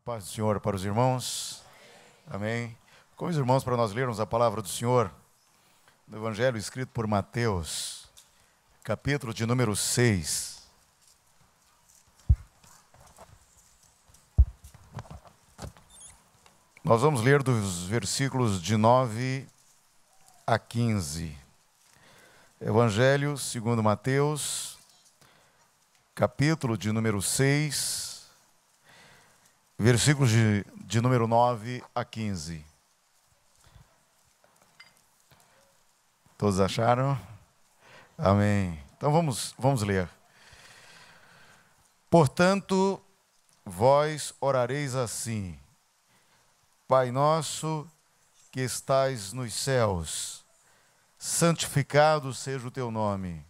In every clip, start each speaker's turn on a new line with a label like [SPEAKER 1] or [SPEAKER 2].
[SPEAKER 1] Paz do Senhor para os irmãos. Amém. Com os irmãos, para nós lermos a palavra do Senhor, no Evangelho escrito por Mateus, capítulo de número 6. Nós vamos ler dos versículos de 9 a 15. Evangelho segundo Mateus, capítulo de número 6, versículos de número 9 a 15. Todos acharam? Amém. Então vamos ler. Portanto, vós orareis assim: Pai nosso que estais nos céus, santificado seja o teu nome.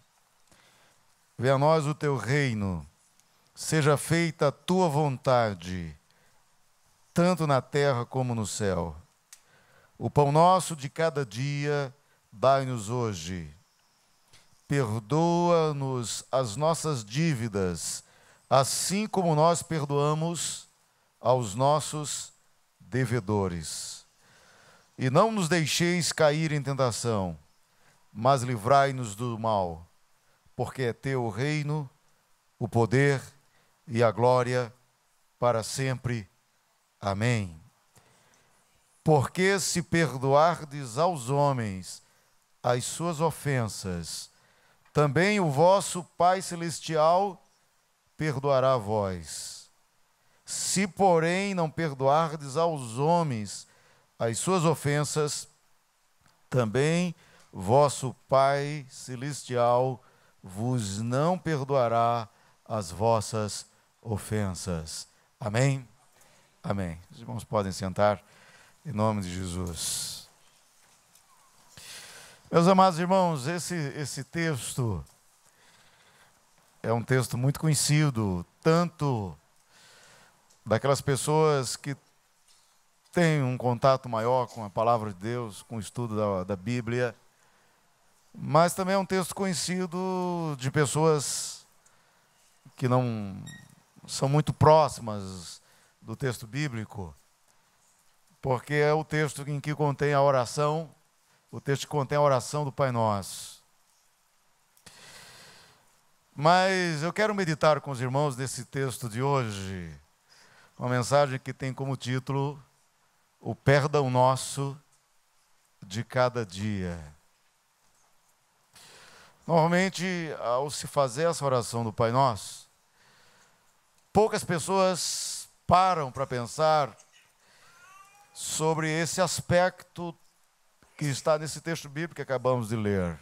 [SPEAKER 1] Venha a nós o teu reino, seja feita a tua vontade, tanto na terra como no céu. O pão nosso de cada dia dai-nos hoje. Perdoa-nos as nossas dívidas, assim como nós perdoamos aos nossos devedores. E não nos deixeis cair em tentação, mas livrai-nos do mal, porque é teu o reino, o poder e a glória para sempre. Amém. Porque se perdoardes aos homens as suas ofensas, também o vosso Pai Celestial perdoará a vós. Se, porém, não perdoardes aos homens as suas ofensas, também vosso Pai Celestial vos não perdoará as vossas ofensas. Amém? Amém. Os irmãos podem sentar, em nome de Jesus. Meus amados irmãos, esse texto é um texto muito conhecido, tanto daquelas pessoas que têm um contato maior com a palavra de Deus, com o estudo da Bíblia, mas também é um texto conhecido de pessoas que não são muito próximas do texto bíblico, porque é o texto em que contém a oração, o texto que contém a oração do Pai Nosso. Mas eu quero meditar com os irmãos nesse texto de hoje, uma mensagem que tem como título o perdão nosso de cada dia. Normalmente, ao se fazer essa oração do Pai Nosso, poucas pessoas param para pensar sobre esse aspecto que está nesse texto bíblico que acabamos de ler,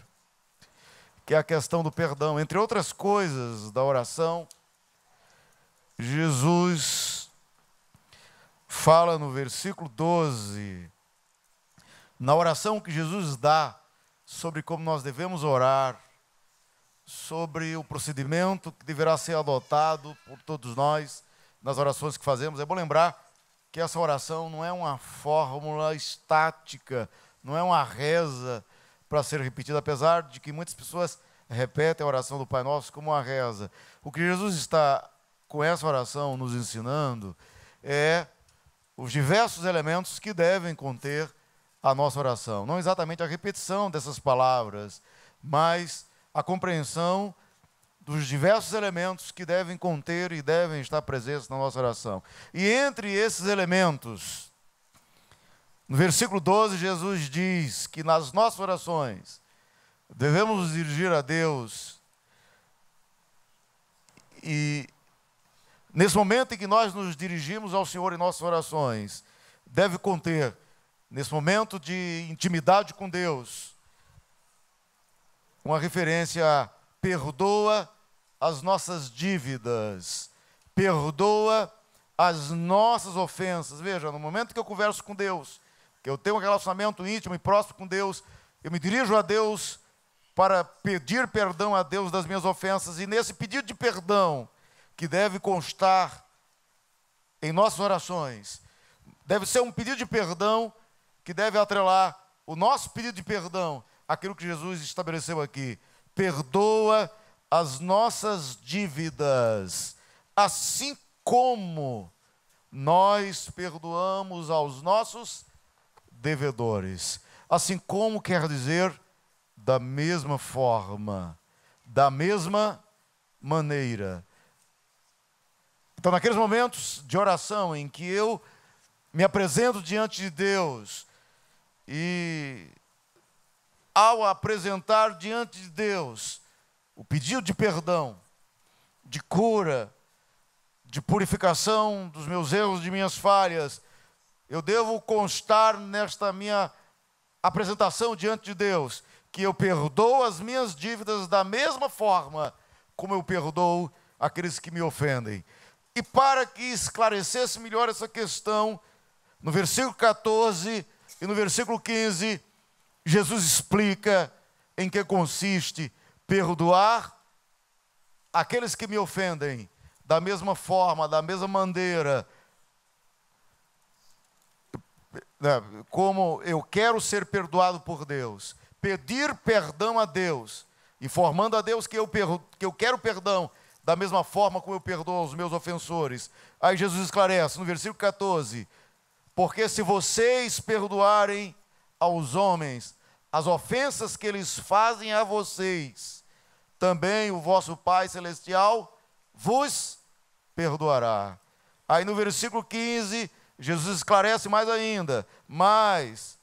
[SPEAKER 1] que é a questão do perdão. Entre outras coisas da oração, Jesus fala no versículo 12, na oração que Jesus dá sobre como nós devemos orar, sobre o procedimento que deverá ser adotado por todos nós nas orações que fazemos. É bom lembrar que essa oração não é uma fórmula estática, não é uma reza para ser repetida, apesar de que muitas pessoas repetem a oração do Pai Nosso como uma reza. O que Jesus está com essa oração nos ensinando é os diversos elementos que devem conter a nossa oração. Não exatamente a repetição dessas palavras, mas a compreensão dos diversos elementos que devem conter e devem estar presentes na nossa oração. E entre esses elementos, no versículo 12, Jesus diz que nas nossas orações devemos nos dirigir a Deus, e nesse momento em que nós nos dirigimos ao Senhor em nossas orações, deve conter, nesse momento de intimidade com Deus, uma referência a perdoa as nossas dívidas, perdoa as nossas ofensas. Veja, no momento que eu converso com Deus, que eu tenho um relacionamento íntimo e próximo com Deus, eu me dirijo a Deus para pedir perdão a Deus das minhas ofensas, e nesse pedido de perdão, que deve constar em nossas orações, deve ser um pedido de perdão que deve atrelar o nosso pedido de perdão àquilo que Jesus estabeleceu aqui. Perdoa as nossas dívidas, assim como nós perdoamos aos nossos devedores. Assim como quer dizer, da mesma forma, da mesma maneira. Então, naqueles momentos de oração em que eu me apresento diante de Deus e, ao apresentar diante de Deus o pedido de perdão, de cura, de purificação dos meus erros, de minhas falhas, eu devo constar nesta minha apresentação diante de Deus que eu perdoo as minhas dívidas da mesma forma como eu perdoo aqueles que me ofendem. E para que esclarecesse melhor essa questão, no versículo 14 e no versículo 15, Jesus explica em que consiste perdoar aqueles que me ofendem da mesma forma, da mesma maneira, como eu quero ser perdoado por Deus. Pedir perdão a Deus, informando a Deus que eu quero perdão, da mesma forma como eu perdoo os meus ofensores. Aí Jesus esclarece no versículo 14: porque se vocês perdoarem aos homens as ofensas que eles fazem a vocês, também o vosso Pai Celestial vos perdoará. Aí no versículo 15, Jesus esclarece mais ainda: mas,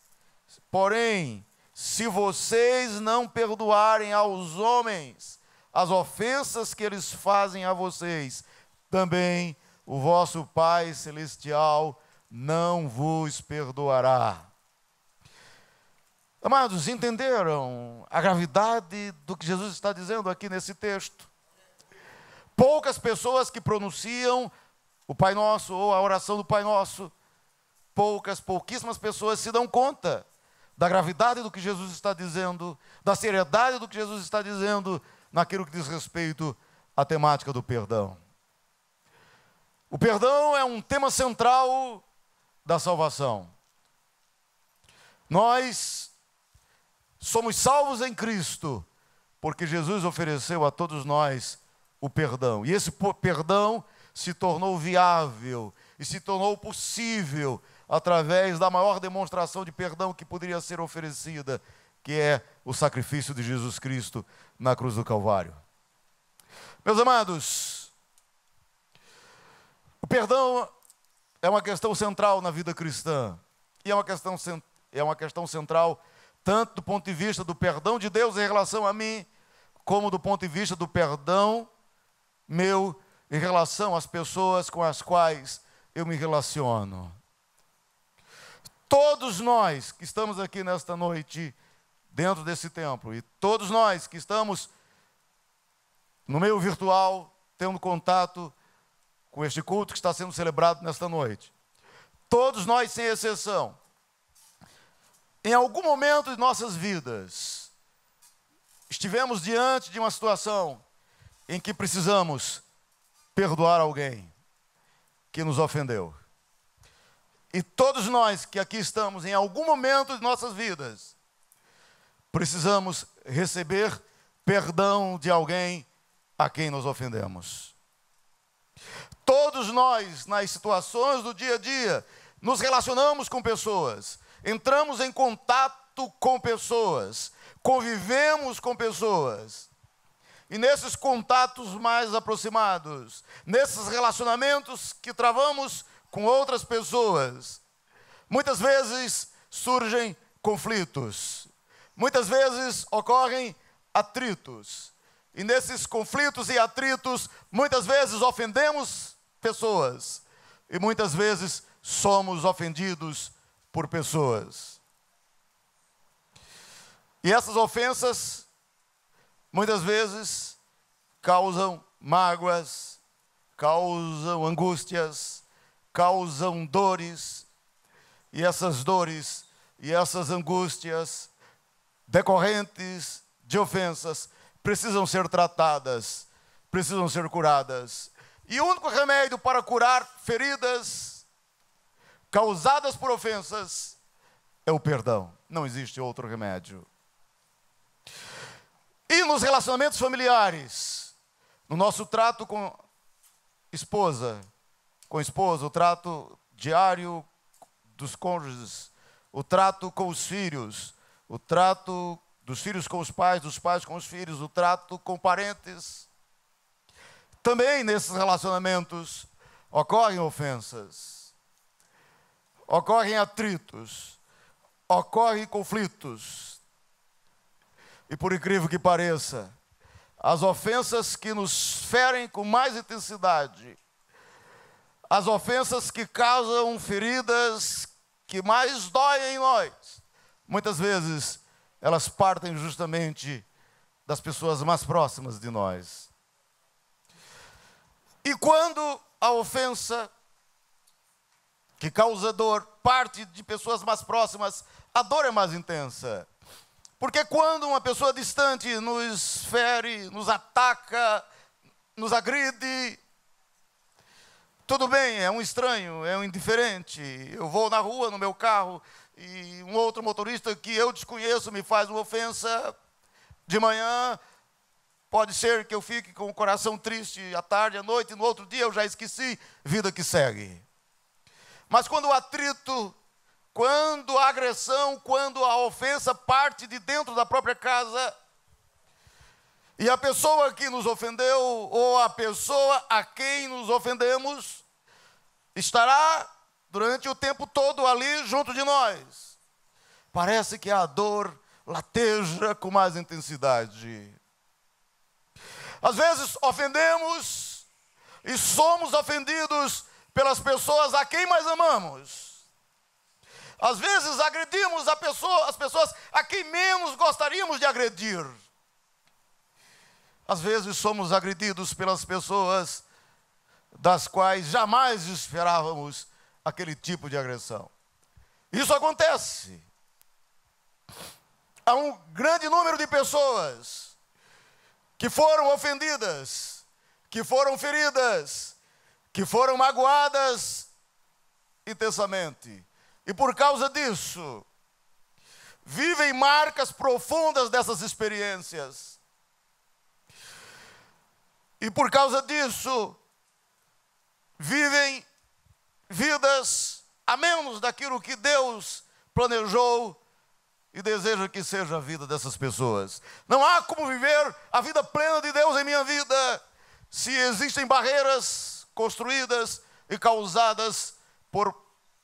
[SPEAKER 1] porém, se vocês não perdoarem aos homens as ofensas que eles fazem a vocês, também o vosso Pai Celestial não vos perdoará. Amados, entenderam a gravidade do que Jesus está dizendo aqui nesse texto? Poucas pessoas que pronunciam o Pai Nosso ou a oração do Pai Nosso, pouquíssimas pessoas se dão conta da gravidade do que Jesus está dizendo, da seriedade do que Jesus está dizendo naquilo que diz respeito à temática do perdão. O perdão é um tema central da salvação. Nós somos salvos em Cristo, porque Jesus ofereceu a todos nós o perdão. E esse perdão se tornou viável e se tornou possível através da maior demonstração de perdão que poderia ser oferecida, que é o sacrifício de Jesus Cristo na cruz do Calvário. Meus amados, o perdão é uma questão central na vida cristã. E é uma questão central tanto do ponto de vista do perdão de Deus em relação a mim, como do ponto de vista do perdão meu em relação às pessoas com as quais eu me relaciono. Todos nós que estamos aqui nesta noite, dentro desse templo, e todos nós que estamos no meio virtual, tendo contato com este culto que está sendo celebrado nesta noite, todos nós, sem exceção, em algum momento de nossas vidas, estivemos diante de uma situação em que precisamos perdoar alguém que nos ofendeu. E todos nós que aqui estamos, em algum momento de nossas vidas, precisamos receber perdão de alguém a quem nos ofendemos. Todos nós, nas situações do dia a dia, nos relacionamos com pessoas, entramos em contato com pessoas, convivemos com pessoas. E nesses contatos mais aproximados, nesses relacionamentos que travamos com outras pessoas, muitas vezes surgem conflitos, muitas vezes ocorrem atritos. E nesses conflitos e atritos, muitas vezes ofendemos pessoas e muitas vezes somos ofendidos por pessoas. E essas ofensas, muitas vezes, causam mágoas, causam angústias, causam dores, e essas dores e essas angústias decorrentes de ofensas precisam ser tratadas, precisam ser curadas. E o único remédio para curar feridas causadas por ofensas é o perdão. Não existe outro remédio. E nos relacionamentos familiares, no nosso trato com esposa, com a esposa, o trato diário dos cônjuges, o trato com os filhos, o trato dos filhos com os pais, dos pais com os filhos, o trato com parentes. Também nesses relacionamentos ocorrem ofensas, ocorrem atritos, ocorrem conflitos. E por incrível que pareça, as ofensas que nos ferem com mais intensidade, as ofensas que causam feridas que mais doem em nós, muitas vezes elas partem justamente das pessoas mais próximas de nós. E quando a ofensa que causa dor parte de pessoas mais próximas, a dor é mais intensa. Porque quando uma pessoa distante nos fere, nos ataca, nos agride, tudo bem, é um estranho, é um indiferente. Eu vou na rua, no meu carro, e um outro motorista que eu desconheço me faz uma ofensa de manhã. Pode ser que eu fique com o coração triste à tarde, à noite, e no outro dia eu já esqueci, vida que segue. Mas quando o atrito, quando a agressão, quando a ofensa parte de dentro da própria casa, e a pessoa que nos ofendeu, ou a pessoa a quem nos ofendemos, estará durante o tempo todo ali junto de nós, parece que a dor lateja com mais intensidade. Às vezes ofendemos e somos ofendidos pelas pessoas a quem mais amamos. Às vezes agredimos as pessoas a quem menos gostaríamos de agredir. Às vezes somos agredidos pelas pessoas das quais jamais esperávamos aquele tipo de agressão. Isso acontece. Há um grande número de pessoas que foram ofendidas, que foram feridas, que foram magoadas intensamente. E por causa disso, vivem marcas profundas dessas experiências. E por causa disso, vivem vidas a menos daquilo que Deus planejou e deseja que seja a vida dessas pessoas. Não há como viver a vida plena de Deus em minha vida se existem barreiras construídas e causadas por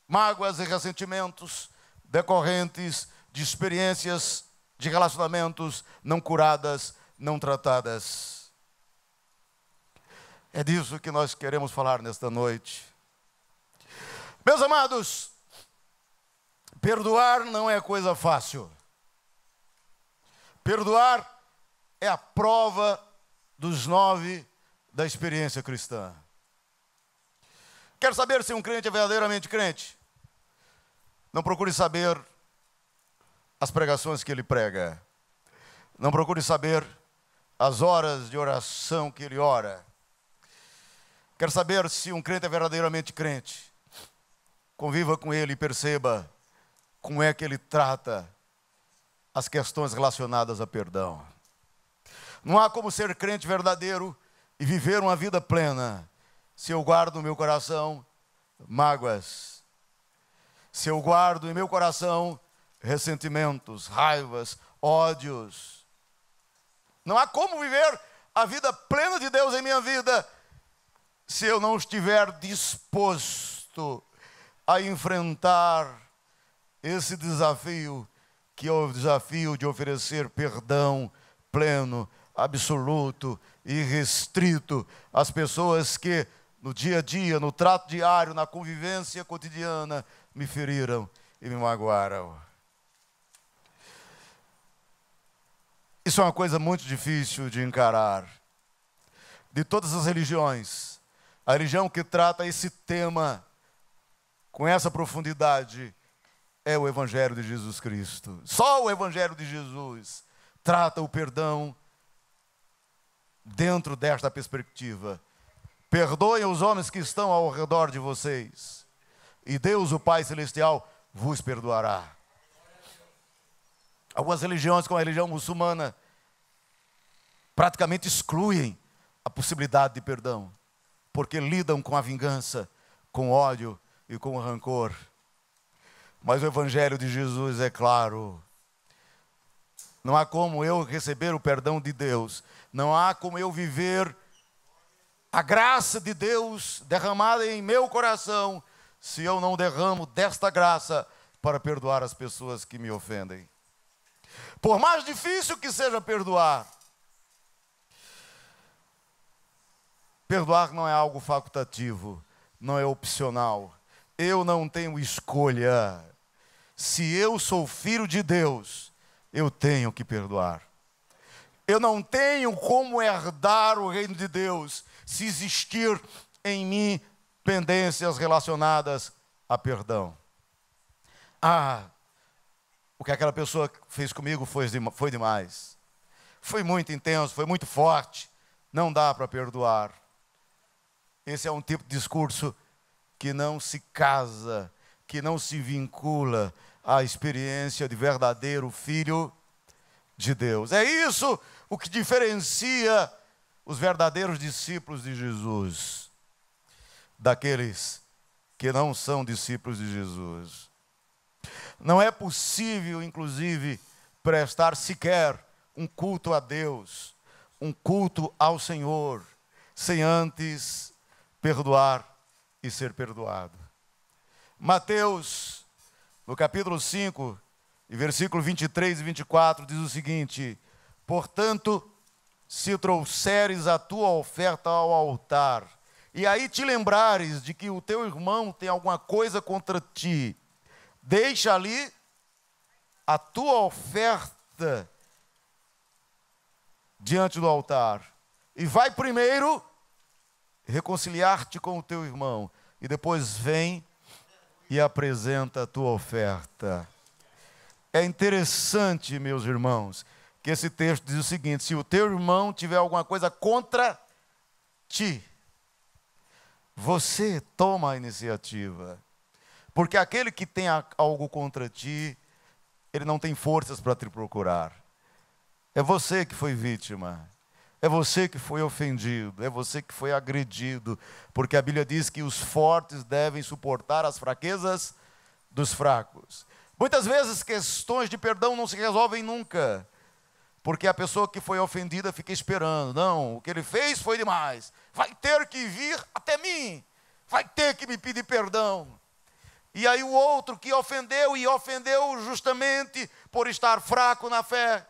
[SPEAKER 1] mágoas e ressentimentos decorrentes de experiências de relacionamentos não curadas, não tratadas. É disso que nós queremos falar nesta noite. Meus amados, perdoar não é coisa fácil. Perdoar é a prova dos 9 da experiência cristã. Quer saber se um crente é verdadeiramente crente? Não procure saber as pregações que ele prega. Não procure saber as horas de oração que ele ora. Quer saber se um crente é verdadeiramente crente? Conviva com ele e perceba como é que ele trata as questões relacionadas a perdão. Não há como ser crente verdadeiro e viver uma vida plena se eu guardo no meu coração mágoas, se eu guardo em meu coração ressentimentos, raivas, ódios. Não há como viver a vida plena de Deus em minha vida se eu não estiver disposto a enfrentar esse desafio, que é o desafio de oferecer perdão pleno, absoluto e restrito às pessoas que no dia a dia, no trato diário, na convivência cotidiana, me feriram e me magoaram. Isso é uma coisa muito difícil de encarar. De todas as religiões, a religião que trata esse tema com essa profundidade é o Evangelho de Jesus Cristo. Só o Evangelho de Jesus trata o perdão dentro desta perspectiva. Perdoem os homens que estão ao redor de vocês, e Deus, o Pai Celestial, vos perdoará. Algumas religiões, como a religião muçulmana, praticamente excluem a possibilidade de perdão, porque lidam com a vingança, com ódio e com rancor. Mas o Evangelho de Jesus é claro. Não há como eu receber o perdão de Deus. Não há como eu viver a graça de Deus derramada em meu coração se eu não derramo desta graça para perdoar as pessoas que me ofendem. Por mais difícil que seja perdoar, perdoar não é algo facultativo, não é opcional. Eu não tenho escolha. Se eu sou filho de Deus, eu tenho que perdoar. Eu não tenho como herdar o reino de Deus se existir em mim pendências relacionadas a perdão. O que aquela pessoa fez comigo foi demais. Foi muito intenso, foi muito forte. Não dá para perdoar. Esse é um tipo de discurso que não se casa, que não se vincula à experiência de verdadeiro filho de Deus. É isso o que diferencia os verdadeiros discípulos de Jesus daqueles que não são discípulos de Jesus. Não é possível, inclusive, prestar sequer um culto a Deus, um culto ao Senhor, sem antes perdoar e ser perdoado. Mateus, no capítulo 5, e versículo 23 e 24, diz o seguinte: portanto, se trouxeres a tua oferta ao altar, e aí te lembrares de que o teu irmão tem alguma coisa contra ti, deixa ali a tua oferta diante do altar, e vai primeiro reconciliar-te com o teu irmão, e depois vem e apresenta a tua oferta. É interessante, meus irmãos, que esse texto diz o seguinte: se o teu irmão tiver alguma coisa contra ti, você toma a iniciativa. Porque aquele que tem algo contra ti, ele não tem forças para te procurar. É você que foi vítima. É você que foi ofendido. É você que foi agredido. Porque a Bíblia diz que os fortes devem suportar as fraquezas dos fracos. Muitas vezes questões de perdão não se resolvem nunca. Porque a pessoa que foi ofendida fica esperando. Não, o que ele fez foi demais. Vai ter que vir até mim. Vai ter que me pedir perdão. E aí o outro que ofendeu, e ofendeu justamente por estar fraco na fé.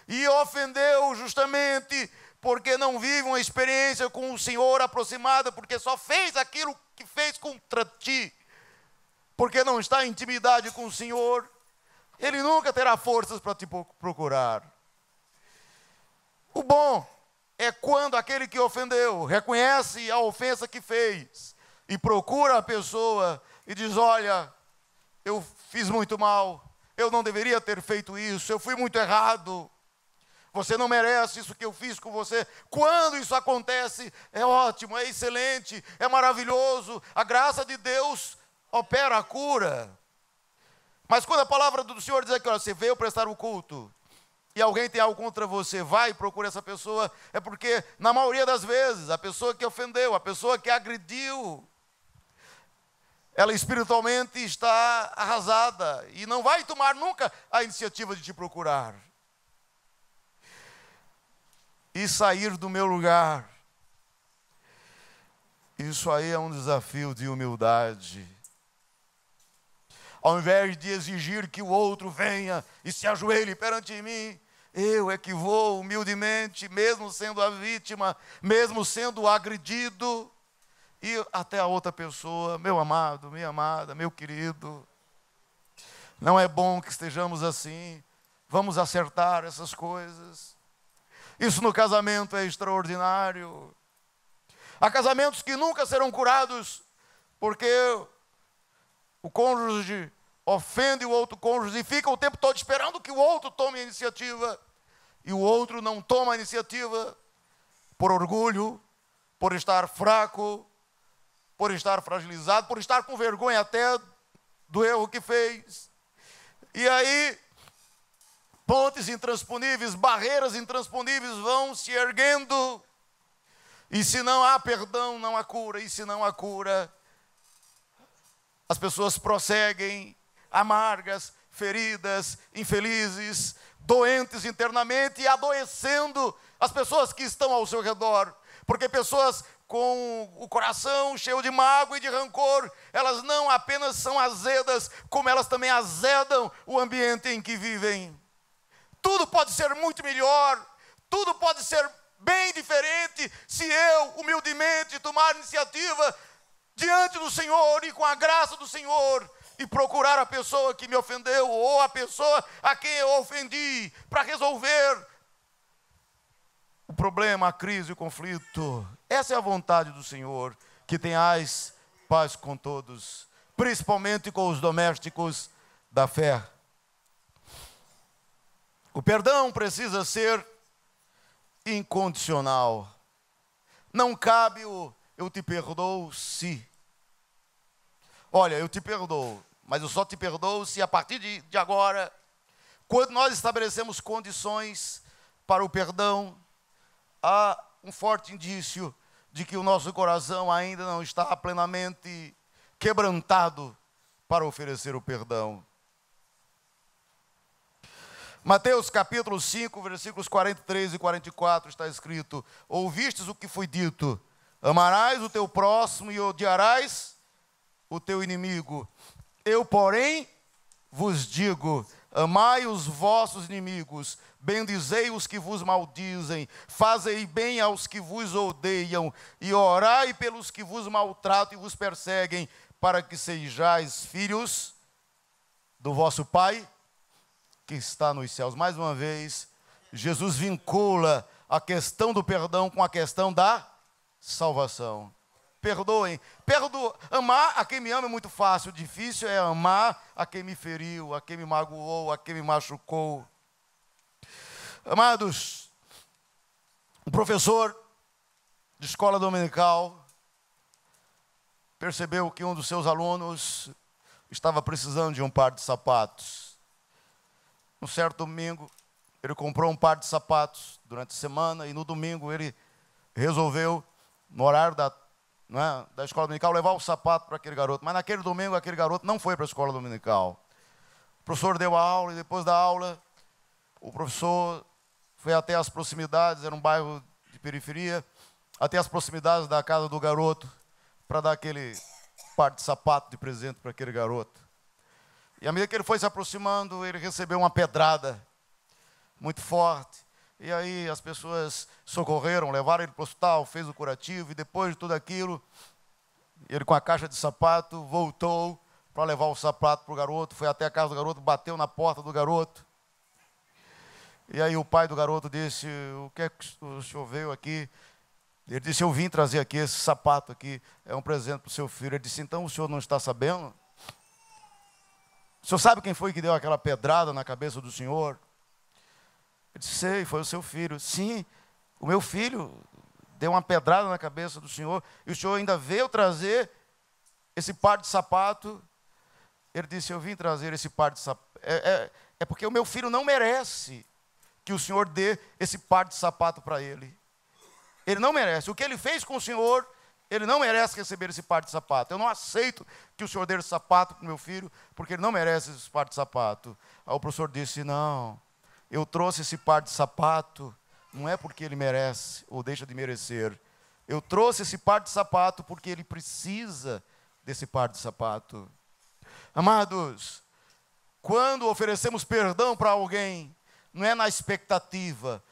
[SPEAKER 1] E ofendeu justamente porque não vive uma experiência com o Senhor aproximada, porque só fez aquilo que fez contra ti. Porque não está em intimidade com o Senhor. Ele nunca terá forças para te procurar. O bom é quando aquele que ofendeu reconhece a ofensa que fez e procura a pessoa e diz: olha, eu fiz muito mal, eu não deveria ter feito isso, eu fui muito errado, você não merece isso que eu fiz com você. Quando isso acontece, é ótimo, é excelente, é maravilhoso, a graça de Deus opera a cura. Mas quando a palavra do Senhor diz que você veio prestar o culto, e alguém tem algo contra você, vai e procura essa pessoa, é porque, na maioria das vezes, a pessoa que ofendeu, a pessoa que agrediu, ela espiritualmente está arrasada e não vai tomar nunca a iniciativa de te procurar. E sair do meu lugar, isso aí é um desafio de humildade. Ao invés de exigir que o outro venha e se ajoelhe perante mim, eu é que vou humildemente, mesmo sendo a vítima, mesmo sendo agredido, ir até a outra pessoa: meu amado, minha amada, meu querido, não é bom que estejamos assim, vamos acertar essas coisas. Isso no casamento é extraordinário. Há casamentos que nunca serão curados, porque o cônjuge ofende o outro cônjuge e fica o tempo todo esperando que o outro tome a iniciativa. E o outro não toma a iniciativa por orgulho, por estar fraco, por estar fragilizado, por estar com vergonha até do erro que fez. E aí, pontes intransponíveis, barreiras intransponíveis vão se erguendo. E se não há perdão, não há cura. E se não há cura, as pessoas prosseguem amargas, feridas, infelizes, doentes internamente e adoecendo as pessoas que estão ao seu redor. Porque pessoas com o coração cheio de mágoa e de rancor, elas não apenas são azedas, como elas também azedam o ambiente em que vivem. Tudo pode ser muito melhor, tudo pode ser bem diferente, se eu, humildemente, tomar iniciativa diante do Senhor e com a graça do Senhor, e procurar a pessoa que me ofendeu, ou a pessoa a quem eu ofendi, para resolver o problema, a crise, o conflito. Essa é a vontade do Senhor, que tenhais paz com todos, principalmente com os domésticos da fé. O perdão precisa ser incondicional. Não cabe o eu te perdoo se. Olha, eu te perdoo, mas eu só te perdoo se a partir de agora, quando nós estabelecemos condições para o perdão, há um forte indício de que o nosso coração ainda não está plenamente quebrantado para oferecer o perdão. Mateus capítulo 5, versículos 43 e 44 está escrito: ouvistes o que foi dito, amarás o teu próximo e odiarás o teu inimigo. Eu, porém, vos digo, amai os vossos inimigos, bendizei os que vos maldizem, fazei bem aos que vos odeiam, e orai pelos que vos maltratam e vos perseguem, para que sejais filhos do vosso Pai que está nos céus. Mais uma vez, Jesus vincula a questão do perdão com a questão da salvação. Perdoem. Amar a quem me ama é muito fácil. O difícil é amar a quem me feriu, a quem me magoou, a quem me machucou. Amados, um professor de escola dominical percebeu que um dos seus alunos estava precisando de um par de sapatos. Um certo domingo, ele comprou um par de sapatos durante a semana e no domingo ele resolveu, no horário da escola dominical, levar o sapato para aquele garoto. Mas naquele domingo, aquele garoto não foi para a escola dominical. O professor deu a aula e depois da aula, o professor foi até as proximidades, era um bairro de periferia, até as proximidades da casa do garoto, para dar aquele par de sapato de presente para aquele garoto. E à medida que ele foi se aproximando, ele recebeu uma pedrada muito forte. E aí as pessoas socorreram, levaram ele para o hospital, fez o curativo, e depois de tudo aquilo, ele com a caixa de sapato voltou para levar o sapato para o garoto, foi até a casa do garoto, bateu na porta do garoto. E aí o pai do garoto disse: o que é que o senhor veio aqui? Ele disse: eu vim trazer aqui esse sapato aqui, é um presente para o seu filho. Ele disse: então o senhor não está sabendo? O senhor sabe quem foi que deu aquela pedrada na cabeça do senhor? Ele disse: sei, foi o seu filho. Sim, o meu filho deu uma pedrada na cabeça do senhor, e o senhor ainda veio trazer esse par de sapato. Ele disse: eu vim trazer esse par de sapato. É porque o meu filho não merece que o senhor dê esse par de sapato para ele. Ele não merece. O que ele fez com o senhor, ele não merece receber esse par de sapato. Eu não aceito que o senhor dê esse sapato para o meu filho, porque ele não merece esse par de sapato. Aí o professor disse: não, eu trouxe esse par de sapato, não é porque ele merece ou deixa de merecer. Eu trouxe esse par de sapato porque ele precisa desse par de sapato. Amados, quando oferecemos perdão para alguém, não é na expectativa,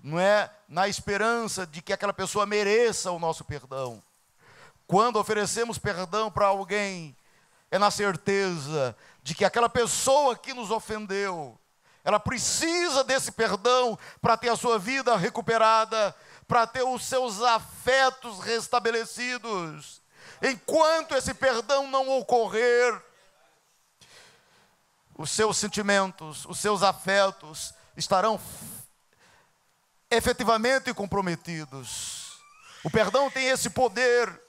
[SPEAKER 1] não é na esperança de que aquela pessoa mereça o nosso perdão. Quando oferecemos perdão para alguém, é na certeza de que aquela pessoa que nos ofendeu, ela precisa desse perdão para ter a sua vida recuperada, para ter os seus afetos restabelecidos. Enquanto esse perdão não ocorrer, os seus sentimentos, os seus afetos estarão efetivamente comprometidos. O perdão tem esse poder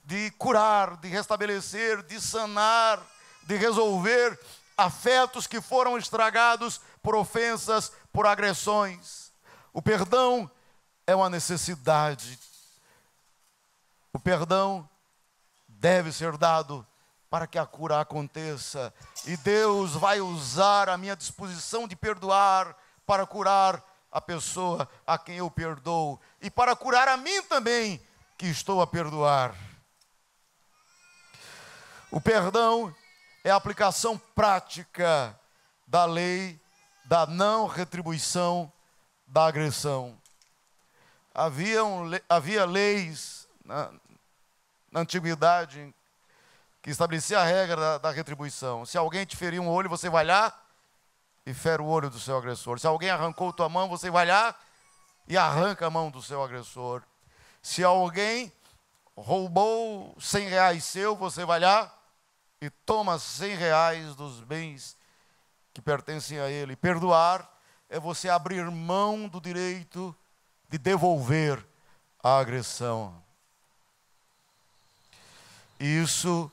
[SPEAKER 1] de curar, de restabelecer, de sanar, de resolver afetos que foram estragados por ofensas, por agressões. O perdão é uma necessidade. O perdão deve ser dado para que a cura aconteça. E Deus vai usar a minha disposição de perdoar para curar a pessoa a quem eu perdoo. E para curar a mim também, que estou a perdoar. O perdão é a aplicação prática da lei da não retribuição da agressão. Havia leis na antiguidade que estabelecia a regra da retribuição. Se alguém te ferir um olho, você vai lá e fere o olho do seu agressor. Se alguém arrancou tua mão, você vai lá e arranca a mão do seu agressor. Se alguém roubou 100 reais seu, você vai lá e toma 100 reais dos bens que pertencem a ele. Perdoar é você abrir mão do direito de devolver a agressão. Isso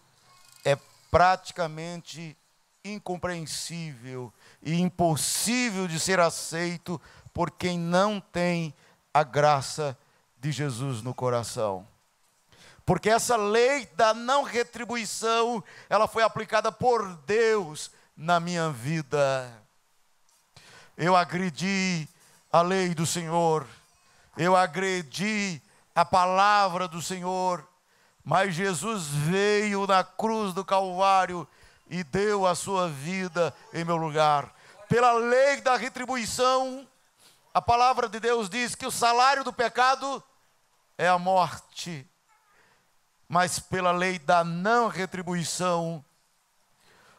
[SPEAKER 1] é praticamente incompreensível e impossível de ser aceito por quem não tem a graça de Jesus no coração. Porque essa lei da não retribuição, ela foi aplicada por Deus na minha vida. Eu agredi a lei do Senhor, eu agredi a palavra do Senhor, mas Jesus veio na cruz do Calvário e deu a sua vida em meu lugar. Pela lei da retribuição, a palavra de Deus diz que o salário do pecado é a morte. Mas pela lei da não retribuição,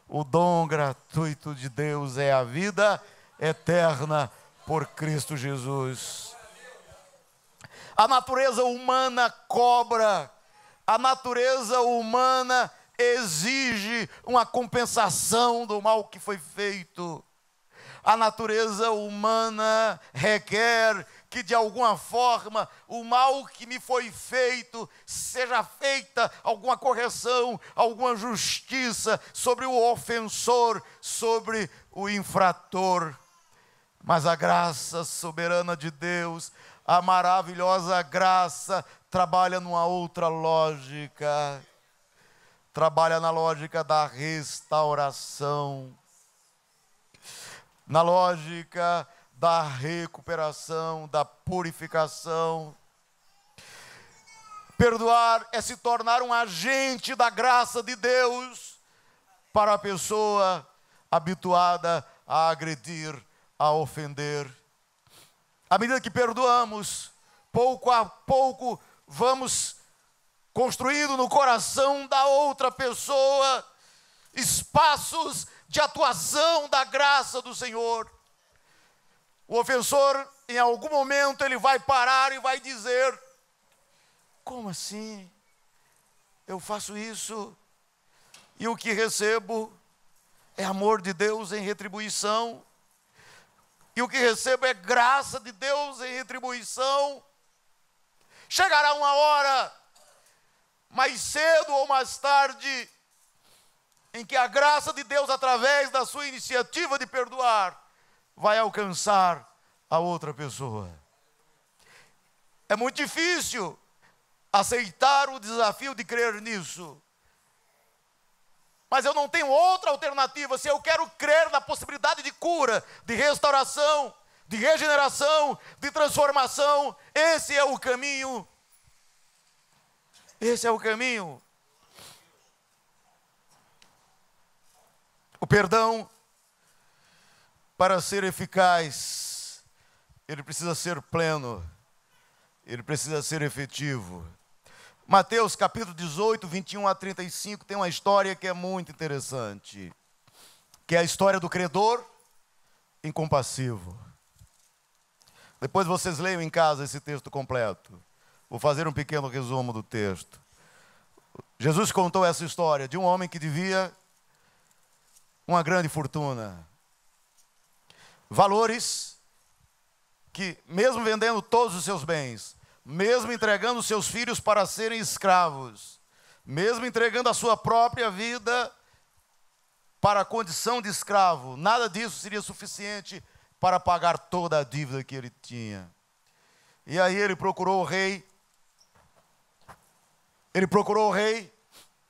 [SPEAKER 1] o dom gratuito de Deus é a vida eterna por Cristo Jesus. A natureza humana cobra, a natureza humana exige uma compensação do mal que foi feito. A natureza humana requer que de alguma forma o mal que me foi feito seja feita alguma correção, alguma justiça sobre o ofensor, sobre o infrator. Mas a graça soberana de Deus, a maravilhosa graça, trabalha numa outra lógica. Trabalha na lógica da restauração, na lógica da recuperação, da purificação. Perdoar é se tornar um agente da graça de Deus para a pessoa habituada a agredir, a ofender. À medida que perdoamos, pouco a pouco vamos construindo no coração da outra pessoa espaços de atuação da graça do Senhor. O ofensor, em algum momento, ele vai parar e vai dizer: como assim? Eu faço isso e o que recebo é amor de Deus em retribuição, e o que recebo é graça de Deus em retribuição. Chegará uma hora, mais cedo ou mais tarde, em que a graça de Deus, através da sua iniciativa de perdoar, vai alcançar a outra pessoa. É muito difícil aceitar o desafio de crer nisso. Mas eu não tenho outra alternativa. Se eu quero crer na possibilidade de cura, de restauração, de regeneração, de transformação, esse é o caminho. Esse é o caminho. O perdão, para ser eficaz, ele precisa ser pleno, ele precisa ser efetivo. Mateus capítulo 18, 21 a 35, tem uma história que é muito interessante, que é a história do credor incompassivo. Depois vocês leiam em casa esse texto completo. Vou fazer um pequeno resumo do texto. Jesus contou essa história de um homem que devia uma grande fortuna. Valores que, mesmo vendendo todos os seus bens, mesmo entregando seus filhos para serem escravos, mesmo entregando a sua própria vida para a condição de escravo, nada disso seria suficiente para pagar toda a dívida que ele tinha. E aí ele procurou o rei.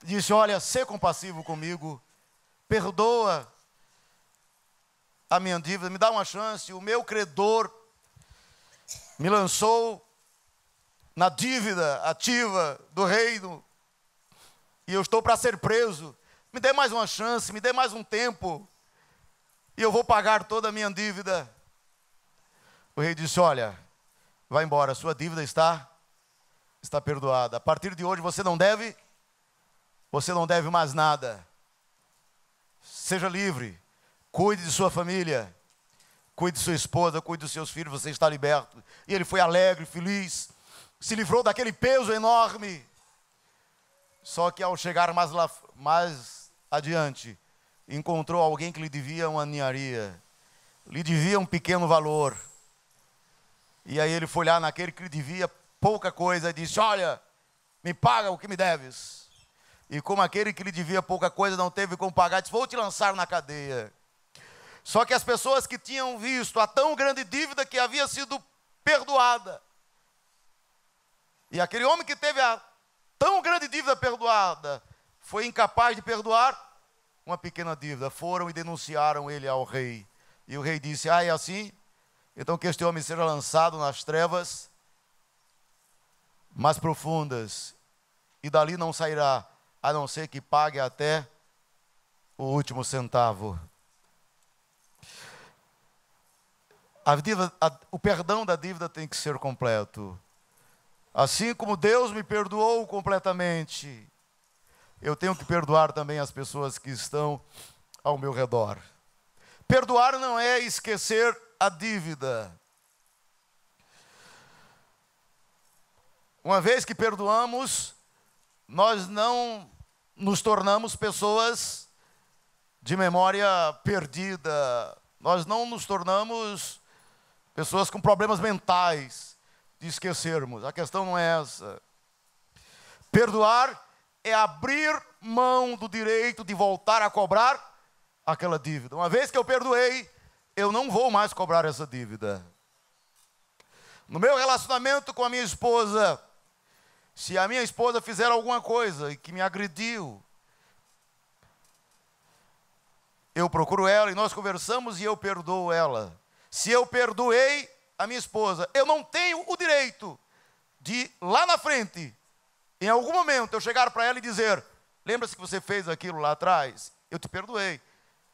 [SPEAKER 1] Disse: olha, sê compassivo comigo, perdoa a minha dívida, me dá uma chance. O meu credor me lançou na dívida ativa do reino e eu estou para ser preso. Me dê mais uma chance, me dê mais um tempo e eu vou pagar toda a minha dívida. O rei disse: olha, vai embora, sua dívida está perdoada. A partir de hoje você não deve mais nada. Seja livre, cuide de sua família, cuide de sua esposa, cuide dos seus filhos, você está liberto. E ele foi alegre, feliz, se livrou daquele peso enorme. Só que ao chegar mais adiante, encontrou alguém que lhe devia uma ninharia, lhe devia um pequeno valor. E aí ele foi lá naquele que lhe devia pouca coisa e disse: olha, me paga o que me deves. E como aquele que lhe devia pouca coisa não teve como pagar, disse: vou te lançar na cadeia. Só que as pessoas que tinham visto a tão grande dívida que havia sido perdoada, e aquele homem que teve a tão grande dívida perdoada, foi incapaz de perdoar uma pequena dívida, foram e denunciaram ele ao rei. E o rei disse: ah, é assim? Então que este homem seja lançado nas trevas mais profundas, e dali não sairá, a não ser que pague até o último centavo. O perdão da dívida tem que ser completo. Assim como Deus me perdoou completamente, eu tenho que perdoar também as pessoas que estão ao meu redor. Perdoar não é esquecer a dívida. Uma vez que perdoamos, nós não nos tornamos pessoas de memória perdida. Nós não nos tornamos pessoas com problemas mentais de esquecermos. A questão não é essa. Perdoar é abrir mão do direito de voltar a cobrar aquela dívida. Uma vez que eu perdoei, eu não vou mais cobrar essa dívida. No meu relacionamento com a minha esposa, se a minha esposa fizer alguma coisa que me agrediu, eu procuro ela e nós conversamos e eu perdoo ela. Se eu perdoei a minha esposa, eu não tenho o direito de, lá na frente, em algum momento, eu chegar para ela e dizer: lembra-se que você fez aquilo lá atrás? Eu te perdoei.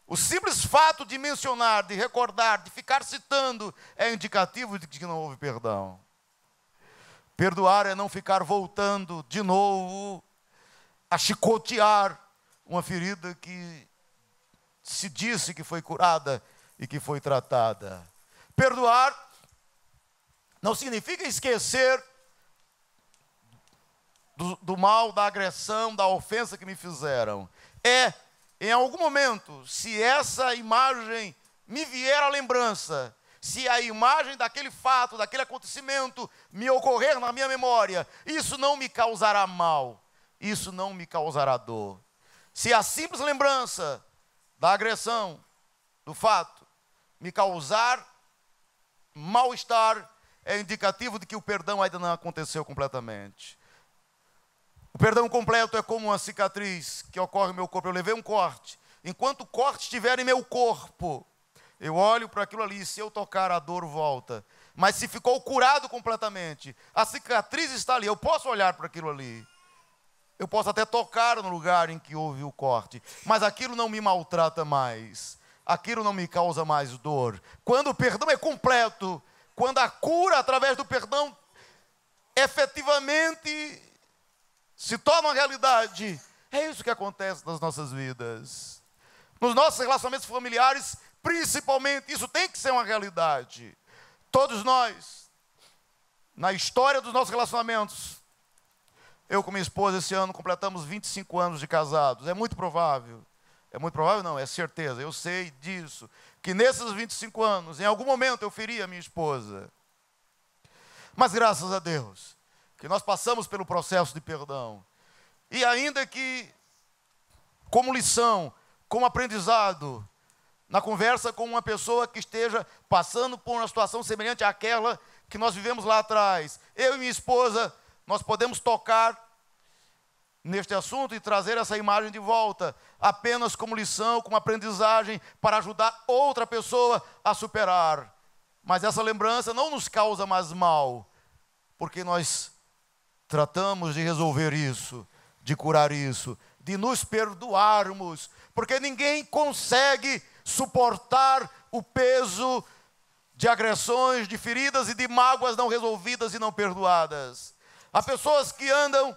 [SPEAKER 1] O simples fato de mencionar, de recordar, de ficar citando, é indicativo de que não houve perdão. Perdoar é não ficar voltando de novo a chicotear uma ferida que se disse que foi curada e que foi tratada. Perdoar não significa esquecer do mal, da agressão, da ofensa que me fizeram. É, em algum momento, se essa imagem me vier à lembrança, se a imagem daquele fato, daquele acontecimento me ocorrer na minha memória, isso não me causará mal, isso não me causará dor. Se a simples lembrança da agressão, do fato, me causar mal-estar, é indicativo de que o perdão ainda não aconteceu completamente. O perdão completo é como uma cicatriz que ocorre no meu corpo. Eu levei um corte. Enquanto o corte estiver em meu corpo, eu olho para aquilo ali, se eu tocar, a dor volta. Mas se ficou curado completamente, a cicatriz está ali, eu posso olhar para aquilo ali. Eu posso até tocar no lugar em que houve o corte, mas aquilo não me maltrata mais. Aquilo não me causa mais dor. Quando o perdão é completo, quando a cura através do perdão efetivamente se torna uma realidade, é isso que acontece nas nossas vidas. Nos nossos relacionamentos familiares, principalmente, isso tem que ser uma realidade. Todos nós, na história dos nossos relacionamentos, eu com minha esposa esse ano completamos 25 anos de casados. É muito provável não, é certeza, eu sei disso, que nesses 25 anos, em algum momento eu feri a minha esposa. Mas graças a Deus, que nós passamos pelo processo de perdão. E ainda que, como lição, como aprendizado, na conversa com uma pessoa que esteja passando por uma situação semelhante àquela que nós vivemos lá atrás, eu e minha esposa, nós podemos tocar neste assunto e trazer essa imagem de volta, apenas como lição, como aprendizagem, para ajudar outra pessoa a superar. Mas essa lembrança não nos causa mais mal, porque nós tratamos de resolver isso, de curar isso, de nos perdoarmos, porque ninguém consegue suportar o peso de agressões, de feridas e de mágoas não resolvidas e não perdoadas. Há pessoas que andam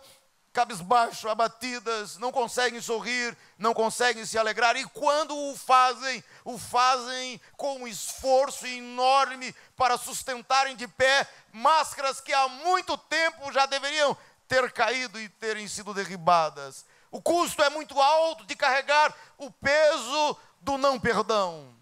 [SPEAKER 1] cabisbaixo, abatidas, não conseguem sorrir, não conseguem se alegrar, e quando o fazem com um esforço enorme para sustentarem de pé máscaras que há muito tempo já deveriam ter caído e terem sido derribadas. O custo é muito alto de carregar o peso do não perdão.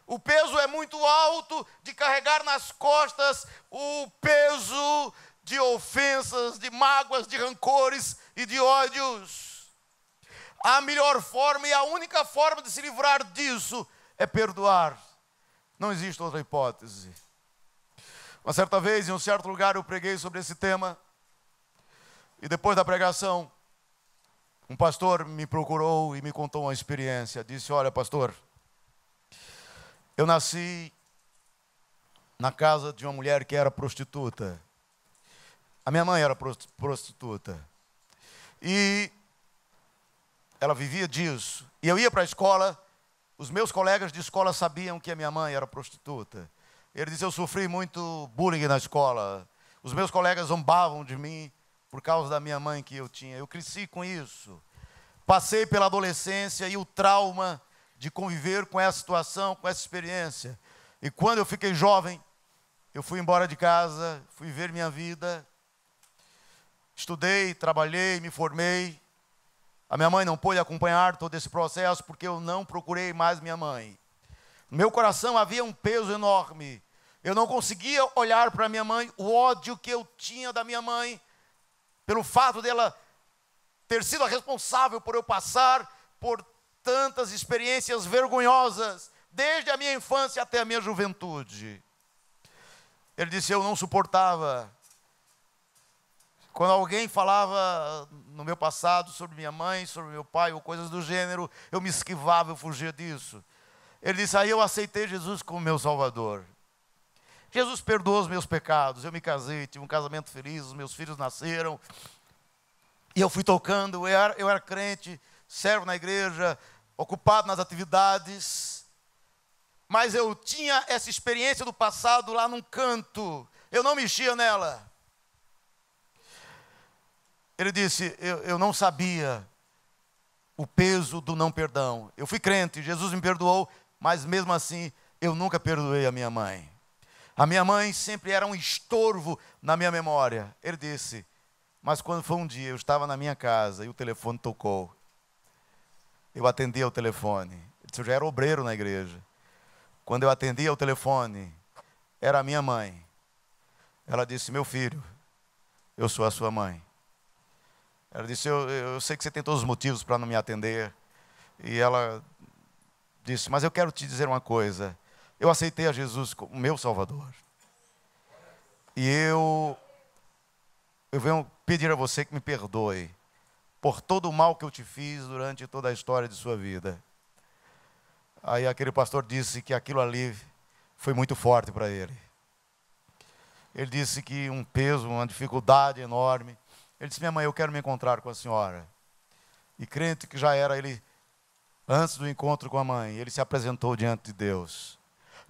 [SPEAKER 1] O peso é muito alto de carregar nas costas o peso de ofensas, de mágoas, de rancores e de ódios. A melhor forma e a única forma de se livrar disso é perdoar. Não existe outra hipótese. Uma certa vez, em um certo lugar, eu preguei sobre esse tema. E depois da pregação, um pastor me procurou e me contou uma experiência. Disse: olha, pastor, eu nasci na casa de uma mulher que era prostituta. A minha mãe era prostituta. E ela vivia disso. E eu ia para a escola, os meus colegas de escola sabiam que a minha mãe era prostituta. Ele disse: eu sofri muito bullying na escola. Os meus colegas zombavam de mim por causa da minha mãe que eu tinha. Eu cresci com isso. Passei pela adolescência e o trauma de conviver com essa situação, com essa experiência. E quando eu fiquei jovem, eu fui embora de casa, fui ver minha vida. Estudei, trabalhei, me formei. A minha mãe não pôde acompanhar todo esse processo porque eu não procurei mais minha mãe. No meu coração havia um peso enorme. Eu não conseguia olhar para minha mãe, o ódio que eu tinha da minha mãe, pelo fato dela ter sido a responsável por eu passar por tantas experiências vergonhosas, desde a minha infância até a minha juventude. Ele disse: eu não suportava quando alguém falava no meu passado sobre minha mãe, sobre meu pai, ou coisas do gênero, eu me esquivava, eu fugia disso. Ele disse: aí eu aceitei Jesus como meu Salvador. Jesus perdoou os meus pecados, eu me casei, tive um casamento feliz, os meus filhos nasceram. E eu fui tocando, eu era crente, servo na igreja, ocupado nas atividades. Mas eu tinha essa experiência do passado lá num canto, eu não mexia nela. Ele disse: eu não sabia o peso do não perdão. Eu fui crente, Jesus me perdoou, mas mesmo assim eu nunca perdoei a minha mãe. A minha mãe sempre era um estorvo na minha memória. Ele disse: mas quando foi um dia, eu estava na minha casa e o telefone tocou. Eu atendi ao telefone. Ele disse: eu já era obreiro na igreja. Quando eu atendi ao telefone, era a minha mãe. Ela disse: meu filho, eu sou a sua mãe. Ela disse: eu sei que você tem todos os motivos para não me atender. E ela disse: mas eu quero te dizer uma coisa. Eu aceitei a Jesus como meu Salvador. E eu venho pedir a você que me perdoe por todo o mal que eu te fiz durante toda a história de sua vida. Aí aquele pastor disse que aquilo ali foi muito forte para ele. Ele disse que um peso, uma dificuldade enorme. Ele disse: minha mãe, eu quero me encontrar com a senhora. E crente que já era, ele, antes do encontro com a mãe, ele se apresentou diante de Deus.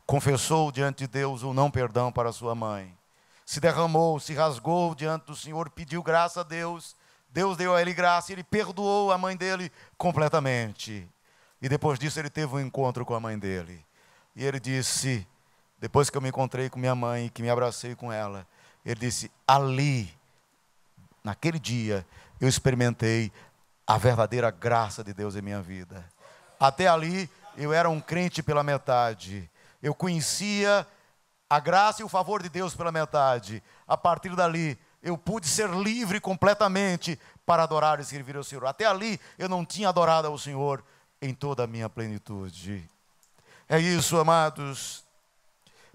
[SPEAKER 1] Confessou diante de Deus o não perdão para sua mãe. Se derramou, se rasgou diante do Senhor, pediu graça a Deus. Deus deu a ele graça e ele perdoou a mãe dele completamente. E depois disso ele teve um encontro com a mãe dele. E ele disse, depois que eu me encontrei com minha mãe, que me abracei com ela, ele disse: ali, naquele dia, eu experimentei a verdadeira graça de Deus em minha vida. Até ali, eu era um crente pela metade. Eu conhecia a graça e o favor de Deus pela metade. A partir dali, eu pude ser livre completamente para adorar e servir ao Senhor. Até ali, eu não tinha adorado ao Senhor em toda a minha plenitude. É isso, amados.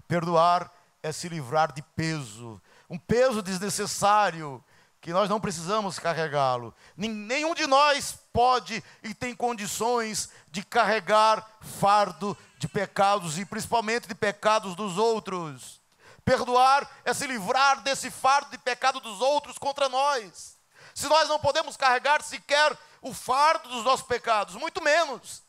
[SPEAKER 1] Perdoar é se livrar de peso. Um peso desnecessário que nós não precisamos carregá-lo. Nenhum de nós pode e tem condições de carregar fardo de pecados, e principalmente de pecados dos outros. Perdoar é se livrar desse fardo de pecado dos outros contra nós. Se nós não podemos carregar sequer o fardo dos nossos pecados, muito menos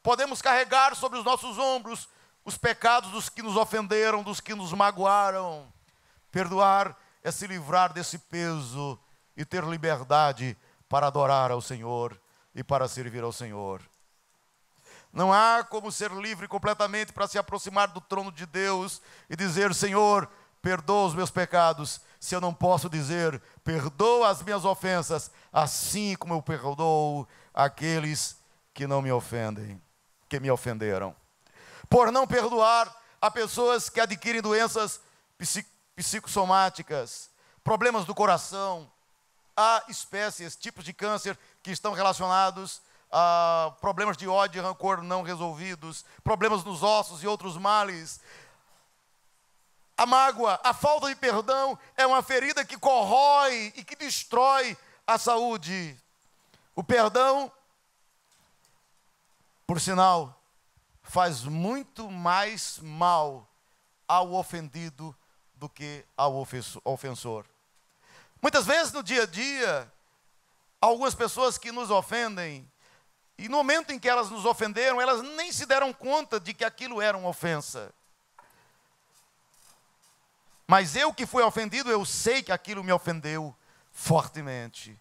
[SPEAKER 1] podemos carregar sobre os nossos ombros os pecados dos que nos ofenderam, dos que nos magoaram. Perdoar é se livrar desse peso e ter liberdade para adorar ao Senhor e para servir ao Senhor. Não há como ser livre completamente para se aproximar do trono de Deus e dizer: Senhor, perdoa os meus pecados, se eu não posso dizer: perdoa as minhas ofensas, assim como eu perdoo aqueles que não me ofendem, que me ofenderam. Por não perdoar, há pessoas que adquirem doenças psicossomáticas, problemas do coração. Há espécies, tipos de câncer que estão relacionados a problemas de ódio e rancor não resolvidos, problemas nos ossos e outros males. A mágoa, a falta de perdão é uma ferida que corrói e que destrói a saúde. O perdão, por sinal, faz muito mais mal ao ofendido do que ao ofensor. Muitas vezes no dia a dia, algumas pessoas que nos ofendem, e no momento em que elas nos ofenderam, elas nem se deram conta de que aquilo era uma ofensa. Mas eu que fui ofendido, eu sei que aquilo me ofendeu fortemente.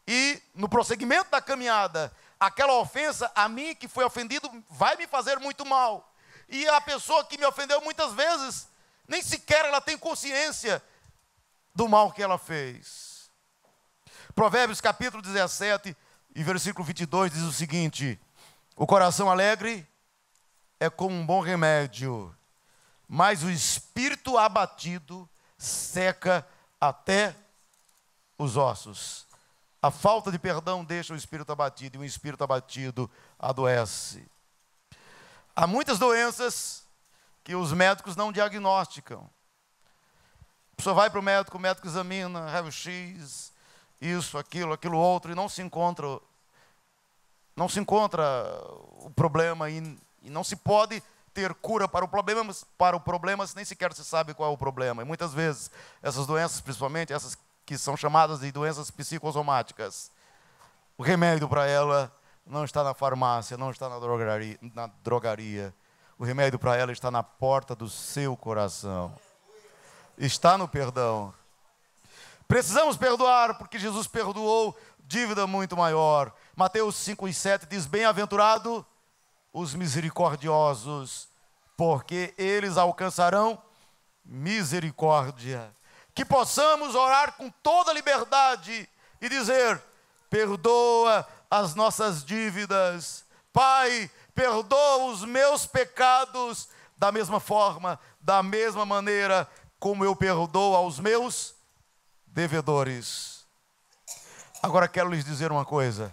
[SPEAKER 1] E no prosseguimento da caminhada, aquela ofensa, a mim que fui ofendido, vai me fazer muito mal. E a pessoa que me ofendeu muitas vezes, nem sequer ela tem consciência do mal que ela fez. Provérbios capítulo 17 e versículo 22 diz o seguinte: o coração alegre é como um bom remédio, mas o espírito abatido seca até os ossos. A falta de perdão deixa o espírito abatido, e o espírito abatido adoece. Há muitas doenças que os médicos não diagnosticam. A pessoa vai para o médico examina, raio-x, isso, aquilo outro, e não se encontra o problema, e não se pode ter cura para o problema, se nem sequer se sabe qual é o problema. E muitas vezes, essas doenças, principalmente essas que são chamadas de doenças psicossomáticas, o remédio para ela não está na farmácia, não está na drogaria. O remédio para ela está na porta do seu coração. Está no perdão. Precisamos perdoar, porque Jesus perdoou dívida muito maior. Mateus 5:7 diz: bem-aventurado os misericordiosos, porque eles alcançarão misericórdia. Que possamos orar com toda liberdade e dizer: perdoa as nossas dívidas. Pai, perdoa os meus pecados da mesma forma, da mesma maneira como eu perdoo aos meus devedores. Agora quero lhes dizer uma coisa: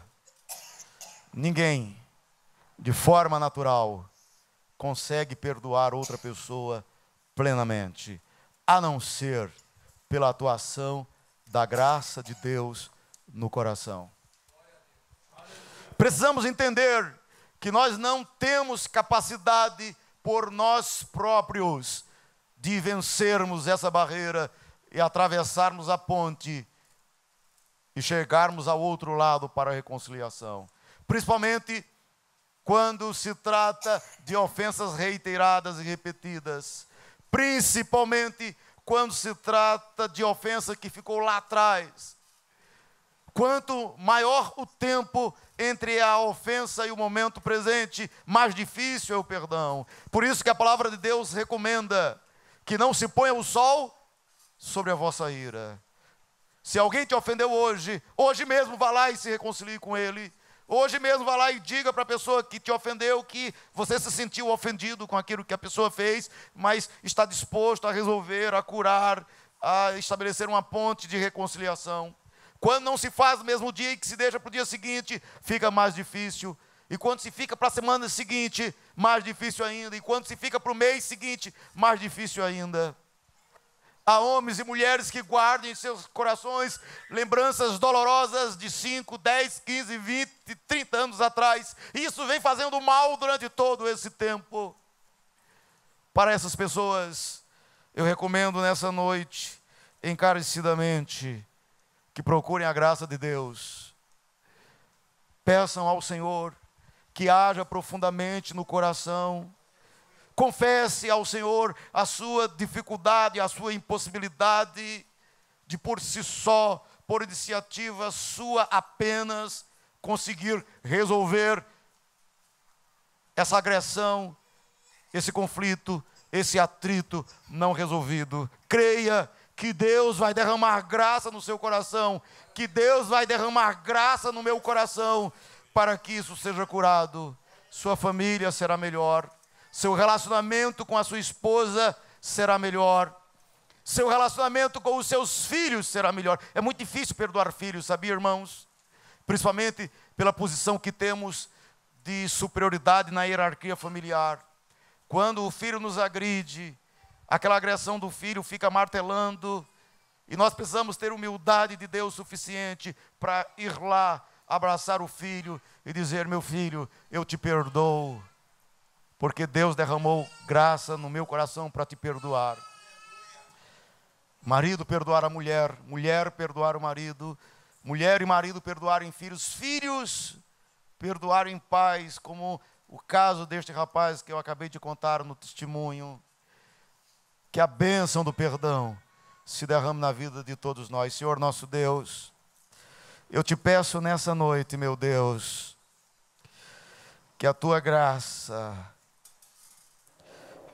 [SPEAKER 1] ninguém, de forma natural, consegue perdoar outra pessoa plenamente, a não ser pela atuação da graça de Deus no coração. Precisamos entender que nós não temos capacidade por nós próprios de vencermos essa barreira e atravessarmos a ponte e chegarmos ao outro lado para a reconciliação. Principalmente quando se trata de ofensas reiteradas e repetidas. Principalmente quando se trata de ofensa que ficou lá atrás. Quanto maior o tempo entre a ofensa e o momento presente, mais difícil é o perdão. Por isso que a palavra de Deus recomenda que não se ponha o sol sobre a vossa ira. Se alguém te ofendeu hoje mesmo vá lá e se reconcilie com ele. Hoje mesmo vá lá e diga para a pessoa que te ofendeu que você se sentiu ofendido com aquilo que a pessoa fez, mas está disposto a resolver, a curar, a estabelecer uma ponte de reconciliação. Quando não se faz no mesmo dia e que se deixa para o dia seguinte, fica mais difícil. E quando se fica para a semana seguinte, mais difícil ainda. E quando se fica para o mês seguinte, mais difícil ainda. Há homens e mulheres que guardam em seus corações lembranças dolorosas de 5, 10, 15, 20, 30 anos atrás. E isso vem fazendo mal durante todo esse tempo. Para essas pessoas, eu recomendo nessa noite, encarecidamente, que procurem a graça de Deus. Peçam ao Senhor que haja profundamente no coração. Confesse ao Senhor a sua dificuldade, a sua impossibilidade de por si só, por iniciativa sua apenas, conseguir resolver essa agressão, esse conflito, esse atrito não resolvido. Creia que Deus vai derramar graça no seu coração, que Deus vai derramar graça no meu coração, para que isso seja curado. Sua família será melhor. Seu relacionamento com a sua esposa será melhor. Seu relacionamento com os seus filhos será melhor. É muito difícil perdoar filhos, sabia, irmãos? Principalmente pela posição que temos de superioridade na hierarquia familiar. Quando o filho nos agride, aquela agressão do filho fica martelando, e nós precisamos ter humildade de Deus suficiente para ir lá, abraçar o filho e dizer: meu filho, eu te perdoo, porque Deus derramou graça no meu coração para te perdoar. Marido perdoar a mulher, mulher perdoar o marido, mulher e marido perdoarem filhos, filhos perdoarem pais, como o caso deste rapaz que eu acabei de contar no testemunho. Que a bênção do perdão se derrame na vida de todos nós. Senhor nosso Deus, eu te peço nessa noite, meu Deus, que a tua graça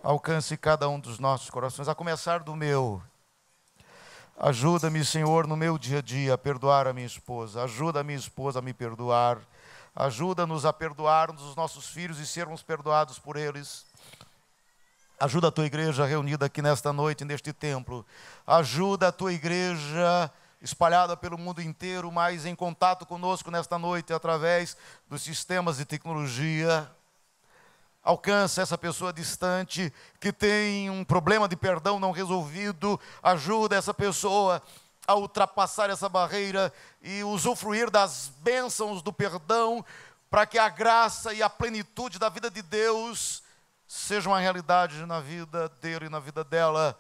[SPEAKER 1] alcance cada um dos nossos corações, a começar do meu. Ajuda-me, Senhor, no meu dia a dia a perdoar a minha esposa. Ajuda a minha esposa a me perdoar. Ajuda-nos a perdoarmos os nossos filhos e sermos perdoados por eles. Ajuda a tua igreja reunida aqui nesta noite, neste templo. Ajuda a tua igreja espalhada pelo mundo inteiro, mas em contato conosco nesta noite através dos sistemas de tecnologia. Alcança essa pessoa distante que tem um problema de perdão não resolvido. Ajuda essa pessoa a ultrapassar essa barreira e usufruir das bênçãos do perdão, para que a graça e a plenitude da vida de Deus seja uma realidade na vida dele e na vida dela,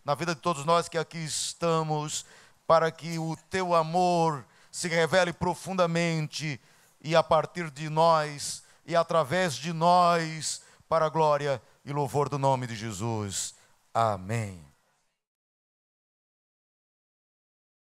[SPEAKER 1] na vida de todos nós que aqui estamos, para que o teu amor se revele profundamente e a partir de nós e através de nós, para a glória e louvor do nome de Jesus. Amém.